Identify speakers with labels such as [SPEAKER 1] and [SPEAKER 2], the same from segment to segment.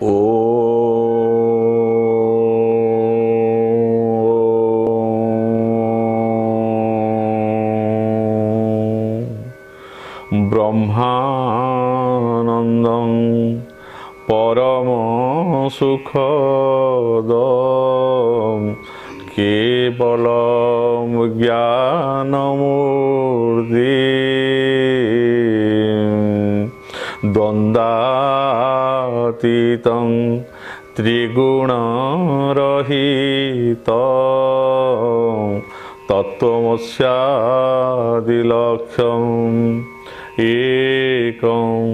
[SPEAKER 1] ओ ब्रह्मानंदं परम सुखदं केवलं ज्ञानमूर्ति द्वन्द्वातीतं त्रिगुणरहितं तत्त्वमस्यादिलक्ष्यम् एकं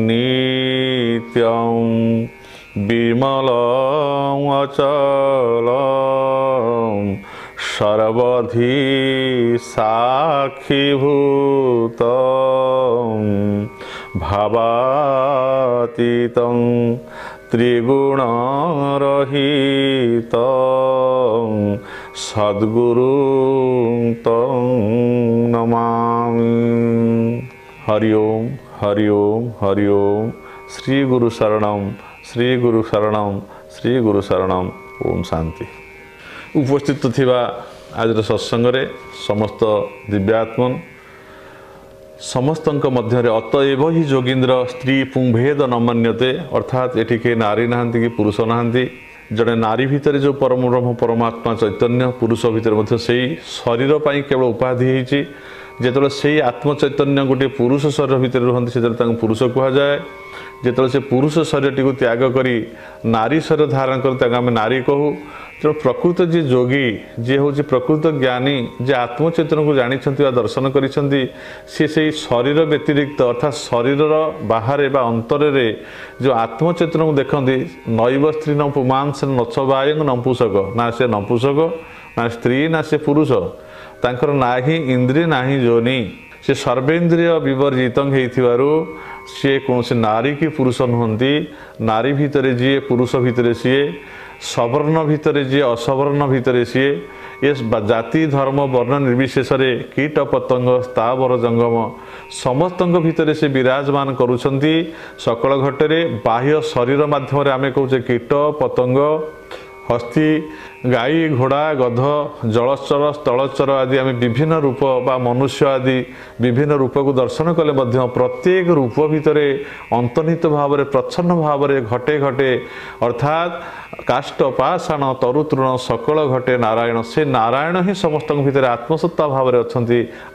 [SPEAKER 1] नित्यं विमलं अचलं सर्वधि साक्षीभूतं भावातीतं त्रिगुणरहितं सद्गुरुं तं नमामि। हरि ओम हरि ओम हरि ओम। श्री गुरु शरणम श्री गुरु शरणम श्री गुरु शरणम। ओम शांति। उपस्थित थिबा आज सत्संग रे समस्त दिव्यात्मन समस्तंक मध्य अतएव ही जोगींद्र स्त्री पुंभेद नमन्यते अर्थात एठी के नारी नहांती कि पुरुष नहांती जड़े नारी भितर जो परम ब्रह्म परमात्मा चैतन्य पुरुष भितर मध्य सेही शरीर पाई केवल उपाधि होईची जेतले से आत्मचैतन्य गोटे पुरुष शरीर भितर रुहंती से पुरुष कह जाए जेतले से पुरुष शरीर टी त्याग करी नारी शरीर धारण कर आम नारी कहू तेणु प्रकृत जी जोगी जी हूँ प्रकृत ज्ञानी जे आत्मचैतन्य को जानी दर्शन कर शरीर व्यतिरिक्त अर्थात शरीर बाहर अंतर जो आत्मचैतन्य को देखती नैव स्त्री न पुमांस नच बायंग नपुषक ना से नपुषक ना स्त्री ना से पुरुष तांकर ना ही इंद्रिय ना ही जोनि से सर्वेन्द्रिय विवर्जित सी कौन से नारी की पुरुष नुहति नारी भितर जी पुरुष भितर सी सवर्ण भितर जी असवर्ण भितर सी ये जाति धर्म वर्ण निर्विशेष कीट पतंग स्थावर जंगम समस्त भितर से विराजमान करुछंती सकल घटे बाह्य शरीर माध्यम आम कहे कीट पतंग हस्ती गाई घोड़ा गध जलचर स्थलचर आदि आम विभिन्न रूप बा मनुष्य आदि विभिन्न रूप को दर्शन कले प्रत्येक रूप भितर अंतर्निहित भाव में प्रच्छन्न भाव में घटे घटे अर्थात काष्ट पाषाण तरुतृण सकल घटे नारायण से नारायण ही समस्त भितर आत्मसत्ता भाव में अच्छा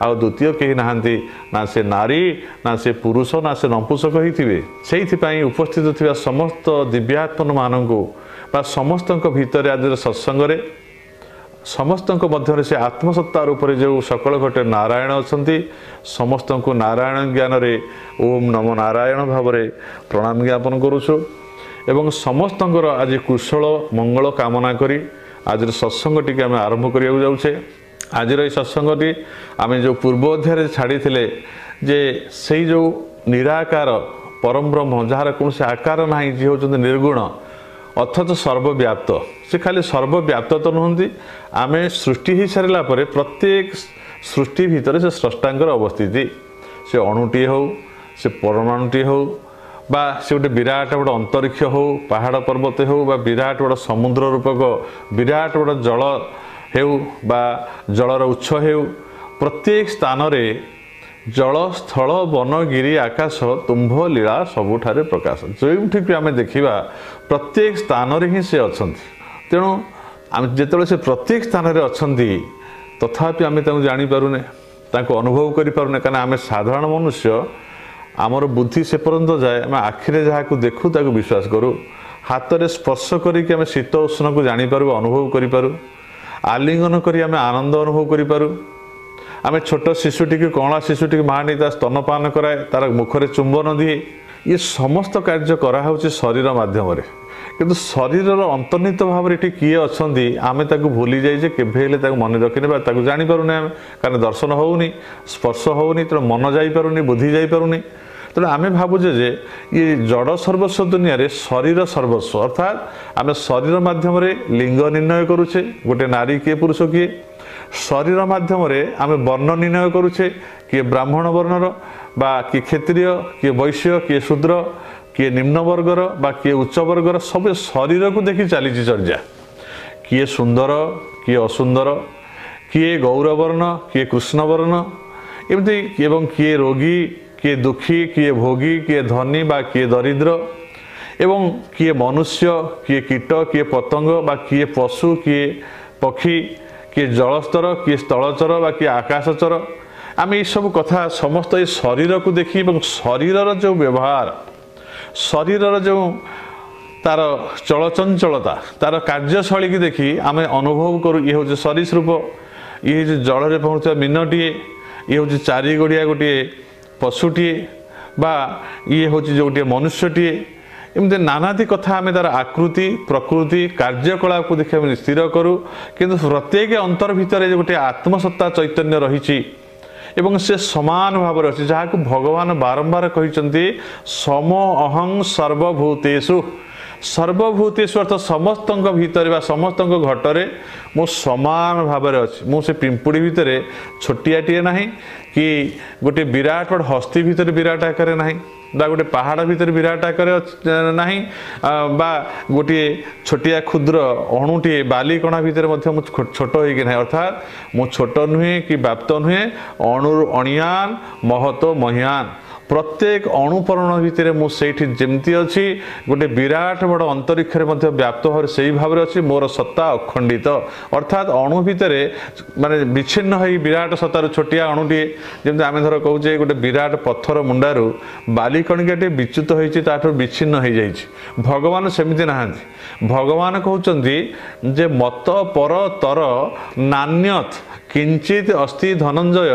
[SPEAKER 1] आ द्वितीय कहीं नहांती ना से नारी ना से पुरुष ना से नपुंसक होते से उपस्थित थिबा समस्त दिव्यात्मन मानू बा समस्त भितर आज सत्संग समस्त मध्य से आत्मसत्ता रूप जो सकल घटे नारायण अच्छा समस्त को नारायण ज्ञान रे ओम नमो नारायण भाव में प्रणाम ज्ञापन करुछु एवं समस्त आज कुशल मंगल कामना करी आज सत्संग टी आम आरंभ करिया जाऊे। आज सत्संग टी आम जो पूर्व अध्याय छाड़ी जे से जो निराकार परम ब्रह्म जार कौन से आकार ना जी होती निर्गुण अर्थात सर्वव्याप्त से खाली सर्वव्याप्त तो नुहति आम सृष्टि हो सारा प्रत्येक सृष्टि भितर से स्रष्टांगर अवस्थिति से अणुटी हो से परमाणुटी हो बा से गोटे विराट बड़ अंतरिक्ष हो पहाड़ पर्वत हो बा विराट बड़ समुद्र रूपक विराट बड़ जल हो बा जलर उत्स हो प्रत्येक स्थान रे जल स्थल वन गिरी आकाश तुम्भ लीला सबुठारे प्रकाश जो आम देखा प्रत्येक स्थान ही से अच्छा तेणु आम जिते से प्रत्येक स्थान में अच्छा तथापि आम जापारूने अनुभव करें कहीं आम साधारण मनुष्य आमर बुद्धि से पर्यंत जाए आम आखिरे जहाँ को देखू ताकू विश्वास करूँ हाथ में स्पर्श करके आम शीत उष्ण को जापर अनुभव करूँ आलिंगन करी आम आनंद अनुभव करूँ आम छोट शिशुटी कणा शिशुटी माँ नहीं स्तनपान कराए तार मुखरे चुंबन दिए ये समस्त कार्य कराऊ शरीर मध्यम किंतु शरीर अंतर्निहित भाव में किए अच्छा आम भूली जाइए केवे मन रखने जापारूने आम कारण दर्शन होनी स्पर्श होनी तेणु मन जापारूनी बुद्धि जापारूनी तेणु आम भावुचे जे ये जड़ सर्वस्व दुनिया रे शरीर सर्वस्व अर्थात आम शरीर मध्यम लिंग निर्णय करुचे गोटे नारी किए पुरुष किए शरीर माध्यम आम वर्ण निर्णय करुचे किए ब्राह्मण वर्णर बा किए क्षत्रिय किए वैश्य किए शूद्र किए निम्न वर्गर बा किए उच्च वर्गर सब शरीर को देखी चली चर्चा किए सुंदर किए असुंदर किए गौरवर्ण किए कृष्णवर्ण एमती एवं किए रोगी किए दुखी किए भोगी किए धनी बा किए दरिद्र एवं किए मनुष्य किए कीट किए पतंग बा किए पशु किए पक्षी किए जलस्तर किए स्थलचर बा किए आकाशचर आम ये सब कथा समस्त ये शरीर को देखी शरीर जो व्यवहार शरीर जो तार चलचंचलता तार कार्यशैली की देखी आम अनुभव करूँ ये हूँ सरीसृप ये जल में पहुँचा मीनटीए ये हूँ चारि गोड़िया गोटे पशुटीए बा ये हूँ जो गोटे मनुष्यटीए एमती नानादी कथा आम तार आकृति प्रकृति कार्यकलाप को देखिए आम स्थिर करूँ किंतु प्रत्येक अंतर भितर गोटे आत्मसत्ता चैतन्य रही एवं से समान भाव अच्छी जहाँ को भगवान बारंबार कहते सम अहं सर्वभूतेषु सर्वभूतेषु अर्थ समस्त भितर समस्त घटरे मु समान भाव अच्छी मुझे पिंपुड़ी भितर छोटियाटे ना कि गोटे विराट बड़ हस्ती भितर विराट आकार ना बा गोटे पहाड़ भितर विराट आकार ना बा गोटे छोटिया क्षुद्र अणुटे बालिकणा भितर छोट होना अर्थात मु छोट नुहे कि व्याप्त नुहे अणु अणियान महतो महियान प्रत्येक अणुपरण भितर मुझे जमती अच्छी गोटे विराट बड़ अंतरिक्ष व्याप्त भाव से भाव अच्छी मोर सत्ता अखंडित अर्थात अणु भितर माने विच्छिन्न हो विराट सत्तार छोटिया अणुटे जमी आम धर कहे गोटे विराट पत्थर मुंडारू बालिकणिकाटे विच्युत होता विच्छिन्न हो जाइए भगवान सेमती ना भगवान कहते जे मत पर तर नान्यत किंचित अस्ति धनंजय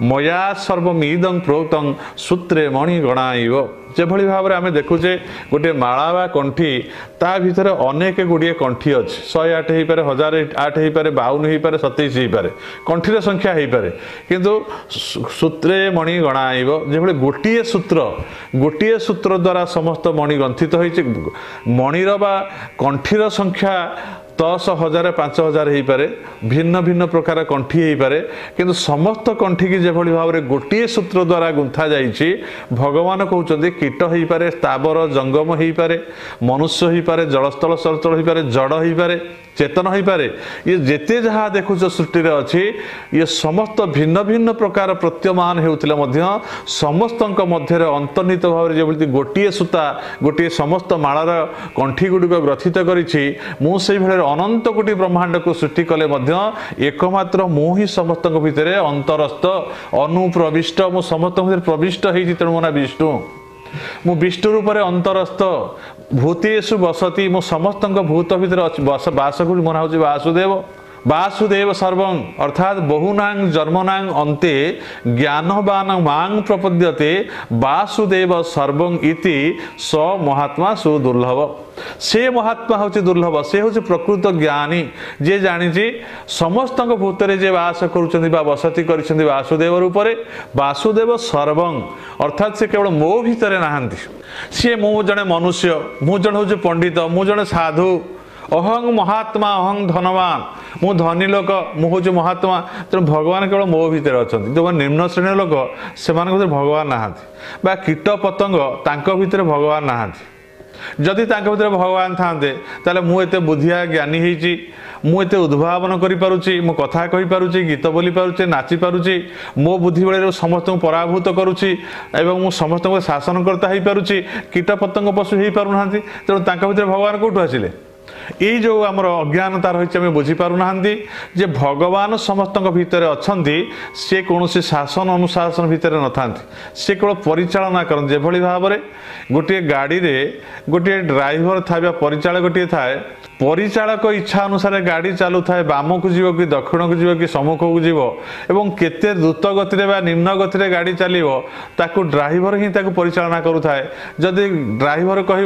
[SPEAKER 1] मया सर्वमिदं प्रोक्तं सूत्रे मणि गणाइव जेभली भाव में आम देखुचे गोटे माला बा कंठी ता भितर अनेक गुड़िए कंठी अच्छी 108 हो पारे 1008 हो पारे 52 हो पारे 27 हो पारे कंठीर संख्या हो पारे किंतु सूत्रे मणि गणाइव जेभली गोटे सूत्र द्वारा समस्त मणि ग्रंथित होइछि मणिर बा कंठीर संख्या 10,000 5,000 हो पारे भिन्न भिन्न प्रकार कंठी हो पारे किंतु समस्त कंठी की जेभली भाव में गोटे सूत्र द्वारा गुंथा जाइछि भगवान कहते कीट हो पारे स्थावर जंगम हो पारे मनुष्य हो पारे जलस्थल स्थलचल हो पारे जड़ हो पारे चेतन हो पारे ये जेते जहाँ देखुच सृष्टि अच्छी ये समस्त भिन्न भिन्न प्रकार प्रत्यमान होता समस्त मध्य अंतर्निहित भाव में गोटे सूता गोटे समस्त मालार कंठी गुड़िक ग्रथित कर अनंत कोटि ब्रह्मांड को सृष्टि कले एकमात्र मु ही समस्त भितर अंतरस्थ अनुप्रविष्ट मु समस्त प्रविष्ट होती तेणु मो ना विष्णु मु विष्णु रूप में अंतरस्थ भूतेषु बसती मु समस्त भूत भितर बास को मना हूँ वासुदेव वासुदेव सर्वं अर्थात बहुनांग जन्मनांग अन्ते ज्ञानवान मांग प्रपद्यते वासुदेव सर्वं इति स महात्मा सुदुर्लभ से महात्मा हूँ दुर्लभ से हूँ प्रकृत ज्ञानी जे जानी समस्त भूतरे जे वास कर बसती कर वासुदेव रूप वासुदेव सर्वं अर्थात से केवल मो भितर नहांती सी मु जड़े मनुष्य मु जड़े हूँ पंडित मु जड़े साधु अहं महात्मा अहं धनवान मु धनी लोक मु हूँ महात्मा तेणु भगवान केवल मो भितर अच्छा जो निम्न श्रेणी लोक से भगवान नहांती बा कीट पतंग तांको भितर भगवान नहांती जदि तांको भितर भगवान थांते ताले मु एते बुद्धिया ज्ञानी होईची मु एते उद्भावन करि पारुची मु कथा कहि पारुची गीत बोली पारुची नाची पारुची मो बुद्धि बळे समस्त पराभूत करूची एवं मु समस्त शासन करता होई पारुची कीट पतंग पशु होई पारु नांती तेणु तांको भितर भगवान कोठु आसिले ये जो आमर अज्ञानता रही आम बुझीपारना जे भगवान समस्त भितर अच्छा सी कौन शासन अनुशासन भितर न था सी केवल परिचालना करते जेभली भाव में गोटे गाड़ी रे गोटे ड्राइवर था परिचालक गोटे थाए परिचालक इच्छा अनुसार गाड़ी चलू थाए बाम को जीव कि दक्षिण को जीव कि सम्मुख को जीव एवं केते द्रुत गति निम्न गति गाड़ी चलो ताकू ड्राइवर ही परिचालना करुए जदि ड्राइवर कह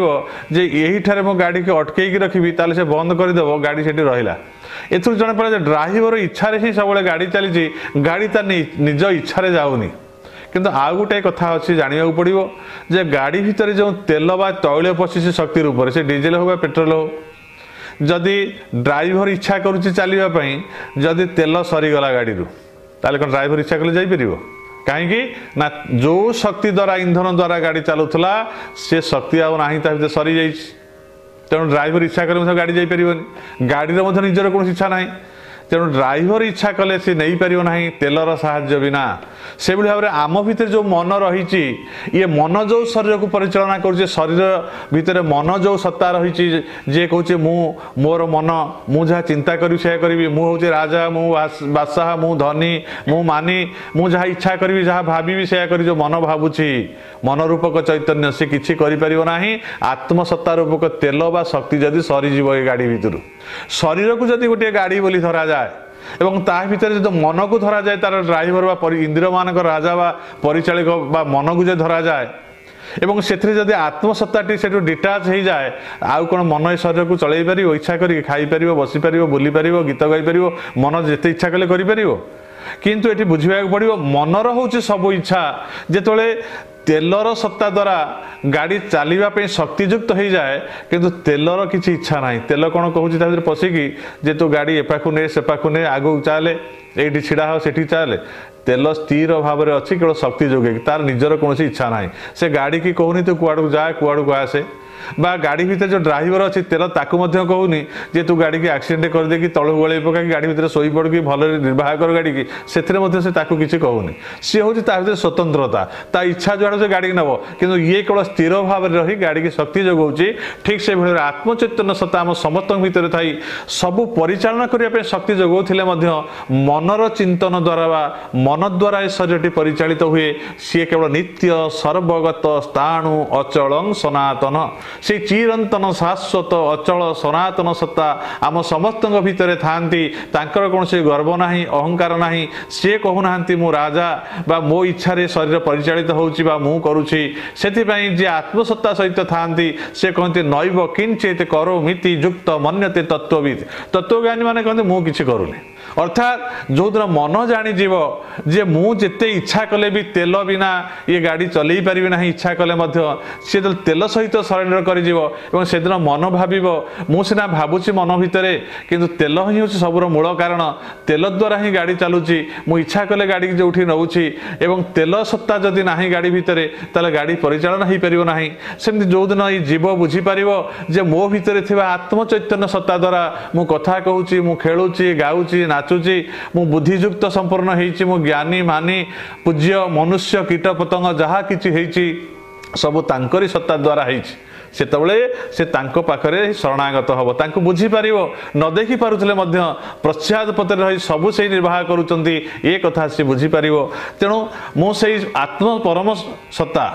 [SPEAKER 1] यही मो गाड़ी के अटकई रखी ताले से बंद करदेव गाड़ी से रहा एथुर जन पड़े ड्राइवर इच्छा ही सब गाड़ी चली गाड़ी तार निज इच्छा जाऊनी किंतु आउ गोटे कथा अच्छी जानवा पड़ो जे गाड़ी भितर जो तेल बा तैल पशिश शक्ति रूप से डीजेल हो पेट्रोल हो जदि ड्राइवर इच्छा करुच्ची चलवाई जदि तेल सरीगला गाड़ी ताले कौन ड्राइवर इच्छा कले जापर कहीं ना जो शक्ति द्वारा इंधन द्वारा गाड़ी चलूला से शक्ति आउ ना ता सरी जा तेणु ड्राइवर इच्छा कले गाड़ी जापर गाड़ी निजर कौन इच्छा ना तेणु ड्राइवर इच्छा कले सी नहीं पार ना तेलर साहाय्य बिना से भाव में आम भितर जो मन रही ये मन जो शरीर को परिचालना कर शरीर भितर मन जो सत्ता रही जे कहे मोर मन मु जहाँ चिंता करी से करी मुझे राजा मु बादशाह मु धनी मु मानी मु जहाँ इच्छा करी जहाँ भावी से करी जो मन भावुची मन रूपक चैतन्य से किसी ना आत्मसत्ता रूपक तेल बा शक्ति जदि सरीज गाड़ी भितर शरीर को जदि गोटे गाड़ी बोली धरा जाए एवं ता भितर जो मन को धरा जाए तार ड्राइवर बा इंद्रिय मान राजा बा परिचालक बा मन को जो धरा जाए एवं से आत्मसत्ताटी से डिटाच हो जाए आउ कौन मन शरीर को चल पार इच्छा कर खाईपर बसीपर बुली पार गीत गाईपर मन जिते इच्छा कले कर किंतु ये बुझा पड़ो मनर हूँ सब इच्छा जिते तेलर सत्ता द्वारा गाड़ी चलने शक्तियुक्त हो जाए किंतु तेलर किसी इच्छा ना तेल कौन कहूँ पशिकी जे तू गाड़ी एपाखु ने सेपाखु ने आगू चले ये छिड़ा हो से चले तेल स्थिर भाव में अच्छी केवल शक्ति जोगे तार निजर कौन इच्छा ना से गाड़ी की कहूनी तू कुआड़ जा कुआड़ को आसे बा गाड़ी भीतर जो ड्राइवर अच्छी तेल ताकू कहूनी जे तू गाड़ी की एक्सीडेंट कर देकी तलू गल पका गाड़ी भीतर शोई पड़ कि भल निर्वाह कर गाड़ी की से किसी कहूनी सी हूँ भीतर स्वतंत्रता ता इच्छा जो से गाड़ी नब कि ये केवल स्थिर भाव में रही गाड़ी की शक्ति जोगाऊँ ठीक से भाव आत्मचैतन्य सत्ता आम समस्त भितर थी सबू परिचालना करने शक्ति जोगाऊले मनर चिंतन द्वारा बा मन द्वारा शरीर परिचालित हुए सी केवल नित्य सर्वगत स्थाणु अचल सनातन से चिरंतन शाश्वत अचल सनातन सत्ता आम समस्त भितर थांती तांकर कौन से गर्व नाही अहंकार नाही से कहूना मु राजा बा मो इच्छा रे शरीर परिचालित होउची बा मु करूची सेथिपई जे आत्मसत्ता सहित थांती से कहते नैव किंचित करो मिति युक्त मन्यते तत्वविद तत्वज्ञानी माने कहते मु किछि करूनी अर्थात जो दिन मन जानी जीव जे मु जेते इच्छा कले भी तेल बिना ये गाड़ी चलई पारि ना इच्छा कले सी तेल सहित सरेंडर कर से दिन मन भाव मु सीना भावुची मन भितर किंतु तेल ही हूँ सबूर मूल कारण तेल द्वारा ही गाड़ी चलुची मु इच्छा कले गाड़ी जो नौची एवं तेल सत्ता जदि ना गाड़ी भितर ताले गाड़ी परिचालन हो पार ना सेमती जो दिन ये जीव बुझीपर जे मो भितर थिबा आत्मचैतन्य सत्ता द्वारा मु कथा कहूची मु खेलुची गाउची नाचुची मु बुद्धियुक्त संपूर्ण होइची मु ज्ञानी मानी पूज्य मनुष्य कीट पतंग जहाँ किसी सबू तांकरी सत्ता द्वारा होइची सेतबले से तांको पाखरे शरणागत हब तांको बुझी पारिबो न देखि पारुथले मध्य प्रच्छाद पत्र रही सबु से निर्वाह करूचंती ए कथा से बुझी पारिबो तेणु मु से आत्म परम सत्ता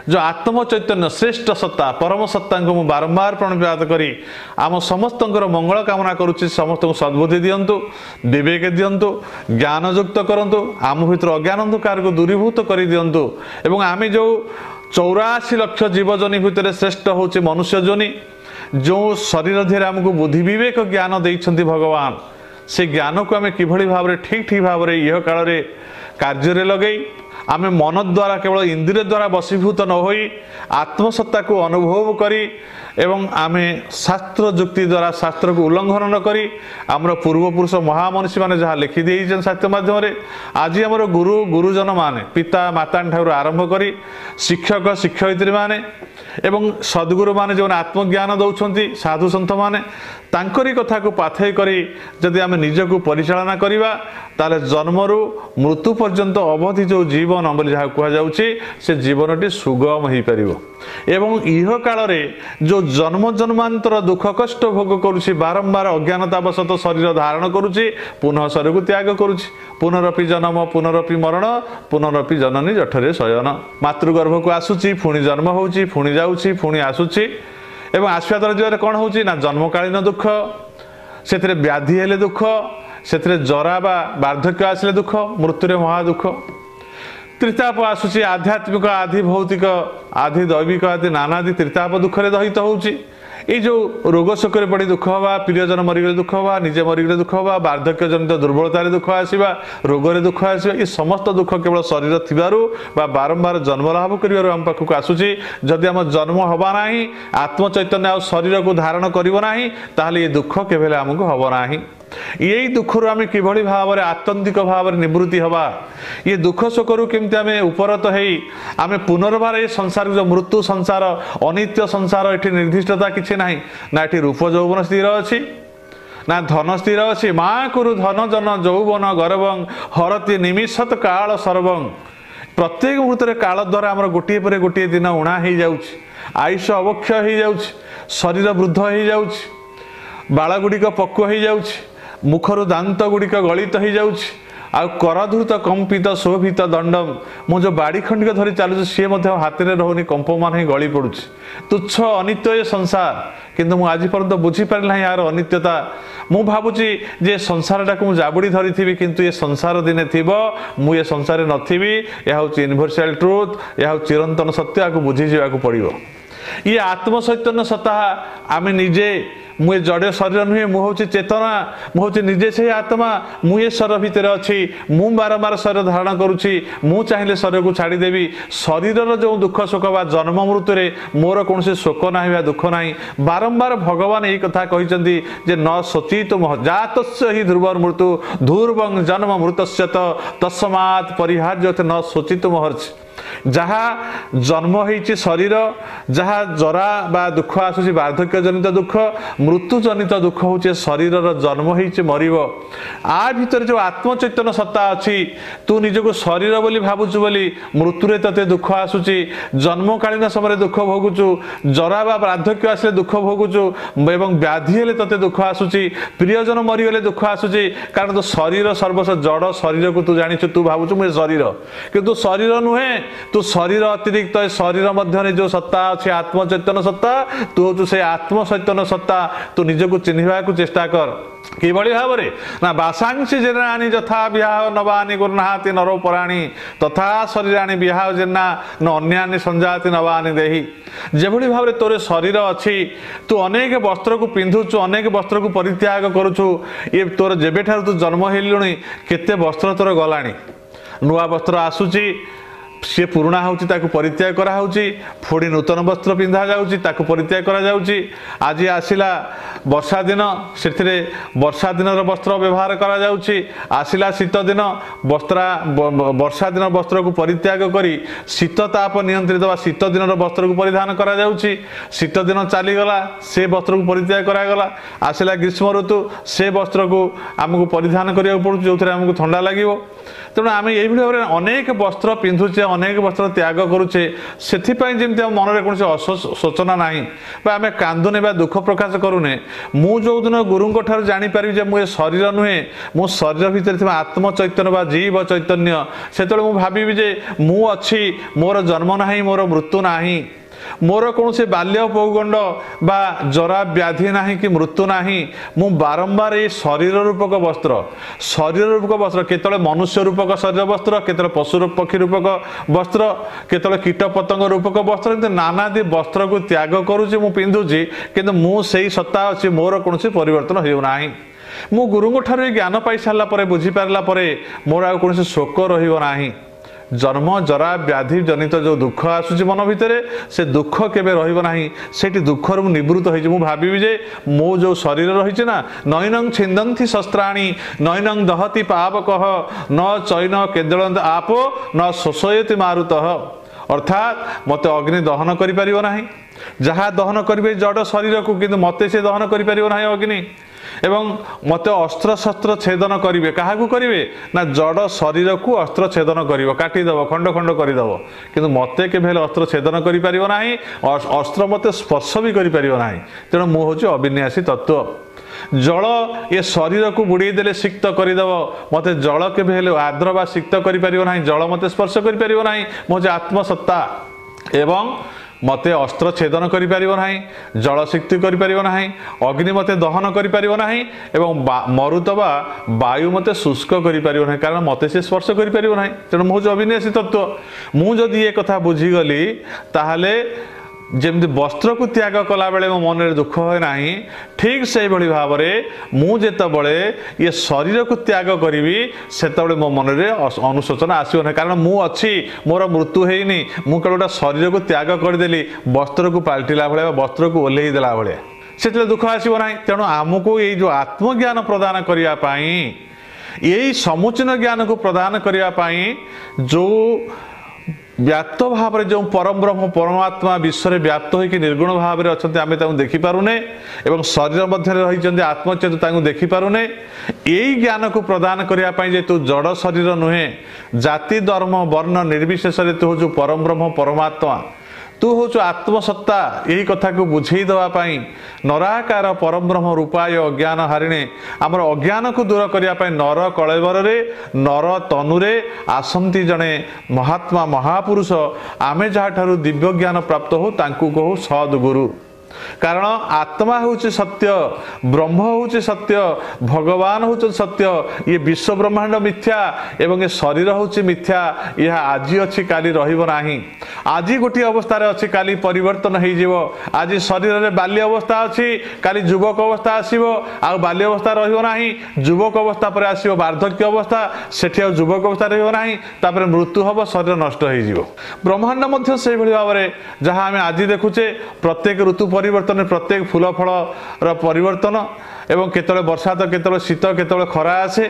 [SPEAKER 1] जो आत्म चैतन्य श्रेष्ठ सत्ता परम सत्ता को मु बारंबार प्रणिपात करी आम समस्त मंगल कामना करुच्ची समस्त को सद्बुद्धि दियंतु विवेक दियंतु ज्ञान युक्त करंतु आम भीतर अज्ञान अंधकार को दूरीभूत कर दियंतु एवं आम जो 84 लाख जीवजनी भितर श्रेष्ठ होचे मनुष्य जोनि जो शरीर धीरे आमको बुद्धि विवेक ज्ञान देइछंती भगवान से ज्ञान को आम किभली भाव में ठीक भाव में यह काल में कार्य लगे आम मन द्वारा केवल इंद्रिय द्वारा बसीभूत न होई आत्मसत्ता को अनुभव करी एवं आम शास्त्र जुक्ति द्वारा शास्त्र को उल्लंघन न करी आमर पूर्वपुरुष महामनीषी मैंने जहाँ लिखि देइछन साहित्य माध्यम आज आमर गुरु गुरुजन माने पिता माता ठाकुर आरंभ करी शिक्षक शिक्षयित्री माने एवं सद्गुरु माने जो आत्मज्ञान दौरान साधु सन्थ माने तांकरी कथा को पाथई करी जदि आम निजक परिचालना करिबा ताले जन्मरु मृत्यु पर्यंत अवधि जो जीवन बोली जहाँ कहुच्छे से जीवनटी सुगम हो पार एवं इह काल जो जन्म जन्मांतर दुख कष्ट भोग करुच्ची बारंबार अज्ञानतावशत शरीर धारण करुच्ची पुनः शरीर को त्याग करुच्ची पुनरपि जन्म पुनरपि मरण पुनरपि जननी जठरे शयन मातृगर्भ को आसुची पुणी जन्म होउची पुणी जाउची पुणी आसुची एवं आसवा द्वारा कौन होउची ना जन्मकालीन दुख से व्याधि हेले दुख से जरा बा वार्धक्य आसिले दुख मृत्यु महादुख त्रिताप आसूची आध्यात्मिक आधि भौतिक आधि दैविक आदि नानादि त्रिताप दुखरे दहित होउची ये जो रोग शोकरे पड़ी दुख हवा प्रियजन मरीगले दुख हवा निजे मरीगले दुख हवा वार्धक्य जनित दुर्बलतार दुख आसवा रोगरे दुख आसवा ये समस्त दुख केवल शरीर थिबारु बा बारंबार जन्म लाभ करिवारु हम पाखक आसुची जदि हम जन्म हवा नाही आत्मचैतन्य आ शरीर को धारण करिवो नाही ताहले ये दुख केबेले हमको हबो नाही। यही दुखर आम कि भाव में आत्यंतिक भाव में निवृत्ति हवा ये दुख शोकरू केमती आम उपरत हो आम पुनर्बार ये संसार जो मृत्यु संसार अनित्य संसार ये निर्दिष्टता किसी ना ना ये रूप यौवन स्थिर अच्छी ना धन स्थिर अच्छी माँ कुरु धन जन यौवन गर्वं हरती निमिषत काल सर्वं प्रत्येक मुहूर्त काल द्वारा आम गोटे पर गोटे दिन उणा हो जाउछि आयुष अवक्षय हो जाउछि शरीर वृद्ध हो जाउछि बाल गुड़िक पक्व हो जाउछि मुखर दांत गुड़िक गलित हो जाउछि आ करधृत कंपित शोभित दंडम मु जो बाड़ी खंडिक धरी चलुछि सी हाथ में रोनी कंपमान ही गली पड़ुछि तुच्छ अनित्य ये संसार किंतु मु आज पर्यंत बुझीपारि ना यार अनित्यता मु भावुची जे संसारटा को जाबुड़ी धरी थी किंतु ये संसार दिने थिबो मु ये संसार नथिबी यह हूँ यूनिवर्सल ट्रुथ यह हूँ चिरंतन सत्य आपको बुझी जावाक पड़िबो ये आत्म चैतन्य सत्ता आम निजे मुझे जड़ शरीर नुहे मु हूँ चेतना मु हूँ निजे से आत्मा मुझे शरीर भितर अच्छी मु बारंबार शरीर धारण करुच्ची मु चाहिए शरीर को छाड़देवी शरीर जो दुख शोक बा जन्म मृत्यु मोर कौन शोक ना दुख ना बारंबार भगवान यही कथा कहते जे न शोचित जात ही ध्रुव मृत्यु ध्रुवं जन्म मृत तस्मात् परिहार्य न शोचित महर्षि जहाँ जन्म होइछि शरीर जहाँ जरा बा दुख आसुछि वार्धक्य जनित दुख मृत्यु जनित दुख होचे शरीर जन्म होइछि मरिबो आ भीतर जो आत्म चैतन्य सत्ता अछि तू निजको शरीर बोली भाबुछु बोली मृत्यु रे तते दुख आसुछि जन्मकालीन समय दुख भोगुछु जरा बा वार्धक्य आसले दुख भोगुछु एवं व्याधि हेले तते दुख आसुछि प्रियजन मरिगले दुख आसुछि कारण तो शरीर सर्वस्व जड़ शरीर को तू जानिछु तू भाबुछु मु शरीर किंतु शरीर नुहे तू शरीर अतिरिक्त शरीर मध्य जो सत्ता अच्छे आत्म चैतन्य सत्ता तू हूँ से आत्म चैतन्य सत्ता तू निजक चिन्हवा को चेष्टा कर कि भाव में ना बासांसी जेनानी यथा विहाव नवानी गुरुनाहाति नरो पराणी तथा शरीराणी विहाव जेना न अन्यानी संजाति नवानी देही जेभली भाव में तोर शरीर अच्छी तू अनेक वस्त्र को पिंधुचु अनेक वस्त्र को परित्याग करुचु ये तोर जेबे ठार तू जन्म हेलुणी केते वस्त्र तोर गलाणी नुआ वस्त्र आसुची सी पुराणा होची ताकू परित्याग करा होची फोड़ी नूतन वस्त्र पिंधा जाउची ताकू परित्याग करा जाउची आज आसिला वर्षा दिन से वर्षा दिन वस्त्र व्यवहार करा जाउची आसिला शीत दिन वर्षा दिन वस्त्र को परित्याग करी शीत ताप नियंत्रित वा शीत दिन वस्त्र को परिधान करा जाउची शीत दिन चलीगला से वस्त्र को परित्याग करागला आसिला ग्रीष्म ऋतु से वस्त्र को आमको परिधान करिया पड़ुची जो आमको ठंडा लगिवो तेणु आम यही भाव में अनेक वस्त्र पिंधुचे अनेक वस्त्र त्याग करुचे से जमी मन में कौन सूचना ना आम कांदुने दुख प्रकाश करूने मु जो दिन गुरु ठार जानीपारि जे मुझे शरीर नुहे मो शरीर भितर आत्म चैतन्य बा जीव चैतन्य से भावी जे मु अच्छी मोर जन्म ना मोर मृत्यु ना मोर कौन से बाल्य पौगंड बा जरा व्याधि ना कि मृत्यु ना मु बारंबार ये शरीर रूपक वस्त्र केतले मनुष्य रूपक शरीर वस्त्र केतले पशु पक्षी रूपक वस्त्र केतले कीट पतंग रूपक वस्त्र नानादि वस्त्र को त्याग करुच्ची मु पिंधुची किंतु मु से सत्ता अच्छी मोर कौन परिवर्तन होना मु गुरु ठार ज्ञान पाई सारा बुझी पारा मोर आ कौन शोक रहा जन्म जरा व्याधि जनित जो दुख आसूची मन भितर से दुख केबे रहिबो नाही सेठी दुख रु निवृत्त होई मु भाबी जे मो जो शरीर रही ना नैनं छिंदंती शस्त्राणी नैनं दहति पावकः न चैन केदलंत आपो न शोषयति मारुतः अर्थात मत अग्नि दहन करि परिबो नाही जहाँ दहन करिबे जड़ शरीर को किंतु मते से दहन करि परिबो नाही अग्नि एवं मत अस्त्र शस्त्र छेदन करेंगे क्या करेंगे ना जड़ शरीर को अस्त्र छेदन कर काटिदेव खंड खंड करदेव कि मत के अस्त्र छेदन करना अस्त्र मत स्पर्श भी करना तेणु मु हूँ अविन्यासी तत्व जल ये शरीर को बुड़े देले सिक्त करदेव मत जल के आर्द्र बा सिक्त करना जल मत स्पर्श करना मुझे आत्मसत्ता एवं मते अस्त्र छेदन करि परिबो नाही जल सिक्ति करि परिबो नाही अग्नि मते दहन करि परिबो नाही एवं मरुत बा वायु मते शुष्क करि परिबो नाही कारण मते से स्पर्श करि परिबो नाही तेणु मु जो अविनाशी तत्व मु जदि ये कथा बुझी गली ताहले जमती वस्त्र को त्याग कला बेले मो मन में दुख है ना ठीक से भाव में मुझे ये शरीर को त्याग करी से मो मन में अनुशोचना आसो ना कारण मु अच्छी मोर मृत्यु है मु केवल शरीर को त्याग करदेली वस्त्र को पाल्टिला भाया वस्त्र को ओल्लई देला भाया से दुख आसब ना। तेणु आमको ये जो आत्मज्ञान प्रदान करने यही समुचीन ज्ञान को प्रदान करने जो व्याप्त भाव में जो परम ब्रह्म परमात्मा विश्व में व्याप्त होकर निर्गुण भाव में अच्छा आम देखिपारुने एवं शरीर मध्य रही आत्मचेत देखिपारुने यही ज्ञान को प्रदान करने जे तू जड़ शरीर नुहे जाति धर्म वर्ण निर्विशेष तू हूँ परम ब्रह्म परमात्मा तू हूँ आत्मसत्ता यही कथा को बुझे देवाई नराकार परम ब्रह्म रूपाय अज्ञान हारिणे आमर अज्ञान को दूर करने नर कलेवर नर तनुरे आसंती जड़े महात्मा महापुरुष आमे जहाँ दिव्य ज्ञान प्राप्त हो तांकु कहू सद्गुरु। कारण आत्मा हूँ सत्य ब्रह्म हूँ सत्य भगवान हूँ सत्य ये विश्व ब्रह्मांड मिथ्या एवं ये शरीर हूँ मिथ्या यह आज अच्छी काली रहिबो नाही। आज गोटे अवस्था अच्छी काली परिवर्तन हो आज शरीर में बाल्य अवस्था अच्छी काली युवक अवस्था आसो आ बाल्य अवस्था रहिबो नाही युवक अवस्था पर आसो वार्धक्य अवस्था सेठी युवक अवस्था रहिबो नाही तापर मृत्यु हम शरीर नष्ट हो ब्रह्मांड मध्य से भाव में जहाँ आम आज देखुचे प्रत्येक ऋतु परिवर्तन प्रत्येक फूल फल परिवर्तन एवं केतले वर्षा तो केतले शीत केतले खरा आसे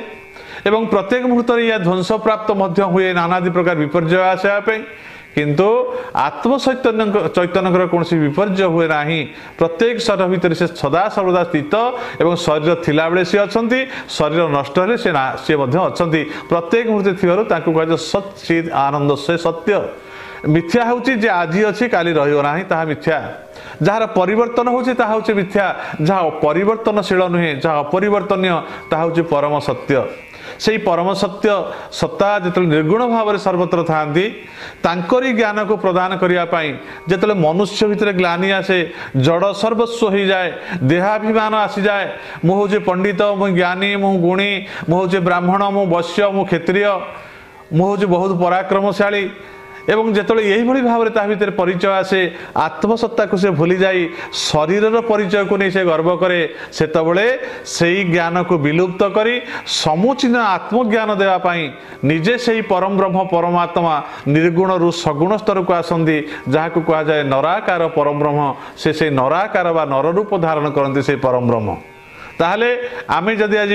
[SPEAKER 1] एवं प्रत्येक मुहूर्त या ध्वंस प्राप्त हुए नानादि प्रकार विपर्यय आसापे किंतु आत्म चैतन्य कौन विपर्यय हुए ना। प्रत्येक शरीर भितर से सदा सर्वदा स्थित एवं शरीर थिला बेले सी अच्छा शरीर नष्ट हेले सी अच्छा प्रत्येक मुहूर्त थी कह सच्चिद आनंद से सत्य मिथ्या हूँ जे आज अच्छी काली रहा मिथ्या जार परिवर्तन होची मिथ्या जहाँ परिवर्तनशील नुहे जहाँ अपरिवर्तनीय ताहा हूँ परम सत्य से परम सत्य सत्ता जो निर्गुण भाव में सर्वत्र था तांकरी ज्ञान को प्रदान करने जो मनुष्य भितर ग्लानि आसे जड़ सर्वस्व हो जाए देहाभिमान आसी जाए मु हूँ पंडित मु ज्ञानी मु गुणी मु हूँ ब्राह्मण मु वैश्य मु क्षत्रिय मु हूँ बहुत पराक्रमशाली एवं जिते यही भाव में भितर परिचय आसे आत्मसत्ता को से भूली जाई शरीर परिचय को नहीं से गर्व करे सेतबले सेई ज्ञान को विलुप्त करी समुचीन आत्मज्ञान देवाई निजे से परम ब्रह्म परमात्मा निर्गुण रु सगुण स्तर को आसती जहाँ को कहा जाए नराकार परम ब्रह्म से नराकार बा नर रूप धारण करते से परम ब्रह्म। ताहले आमे जदि आज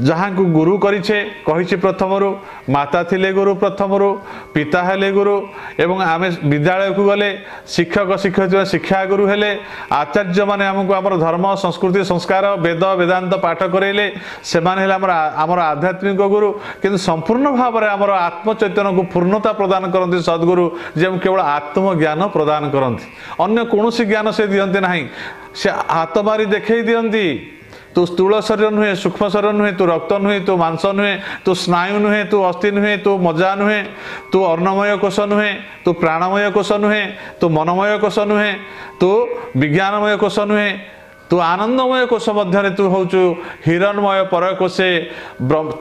[SPEAKER 1] जहाँ को गुरु करिछे प्रथम रु माता थिले गुरु प्रथम रु पिता हेले गुरु एवं आमे विद्यालय को गले शिक्षक शिक्षयित्री शिक्षा गुरु हेले आचार्य माने हमको आमर धर्म संस्कृति संस्कार वेद वेदांत पाठ करेले से माने आमर आध्यात्मिक गुरु किंतु संपूर्ण भाव में आमर आत्मचैतन्य को पूर्णता प्रदान करते सद्गुरु जे केवल आत्मज्ञान प्रदान करती अन्य कौन ज्ञान से दियंती नहीं से हाथ मारी देखई दियंती तू स्थूल शरीर नुहे सूक्ष्म शरीर नुहे तू रक्त नुहे तू मांस नुहे तू स्नायु नुहे तू अस्थि नुहे तू मज्जा नुहे तू अन्नमय कोश नुहे तू प्राणमय कोश नुहे तू मनमय कोश नुहे तू विज्ञानमय कोश नुहे तू आनंदमय कोश मध्य तू हूँ हिरणमय पर कोशे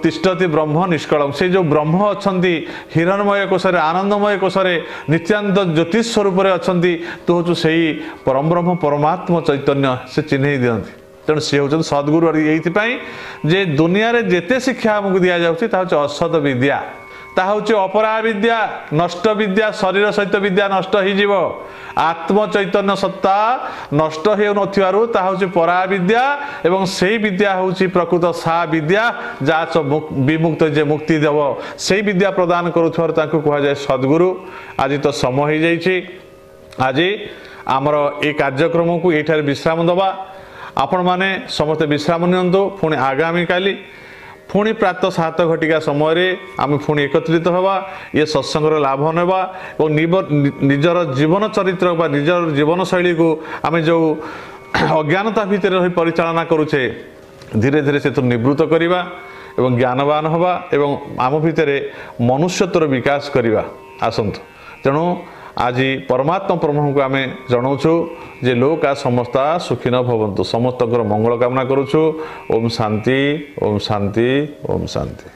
[SPEAKER 1] तिष्ठति ब्रह्म निष्कलम से जो ब्रह्म अच्छा हिरणमय कोशे आनंदमय कोशे नित्यानंद ज्योतिष स्वरूप अच्छा तू हूँ से परम ब्रह्म परमात्मा चैतन्य से चिन्ह दियंती तेणु सी हूँ सद्गुरु ये दुनिया रे जेते शिक्षा आमको दि जाऊँगी असत विद्या ताहा हूँ अपरा विद्या नष्ट विद्या शरीर सहित विद्या नष्ट हो आत्म चैतन्य सत्ता नष्ट हो परा विद्या एवं से विद्या हूँ प्रकृत सा विद्या जहाँ विमुक्त जे मुक्ति देव से विद्या प्रदान करुथार कह जाए सद्गुरु। आज तो समय हो जाइए आज आमर ये कार्यक्रम को ये विश्राम दबा आपण माने समस्त विश्राम नियंतु पुणी आगामी काली पुणी प्रातः 7 घटिका समय आम पुणी एकत्रित हवा ये सत्संगर लाभ नेबा और निजर जीवन चरित्र बा निजर जीवन शैली को आम जो अज्ञानता भितर रही परिचालना करुचे धीरे धीरे से निवृत्त करवा एवं ज्ञानवान हवा एवं आम भितर मनुष्यत्वर विकास करवा आसतु। तेणु आज परमात्मा प्रभु को आम जनाऊँ जे लोका समस्ता सुखिन भवन्तु समस्त मंगल कामना करुछु। ओम शांति ओम शांति ओम शांति।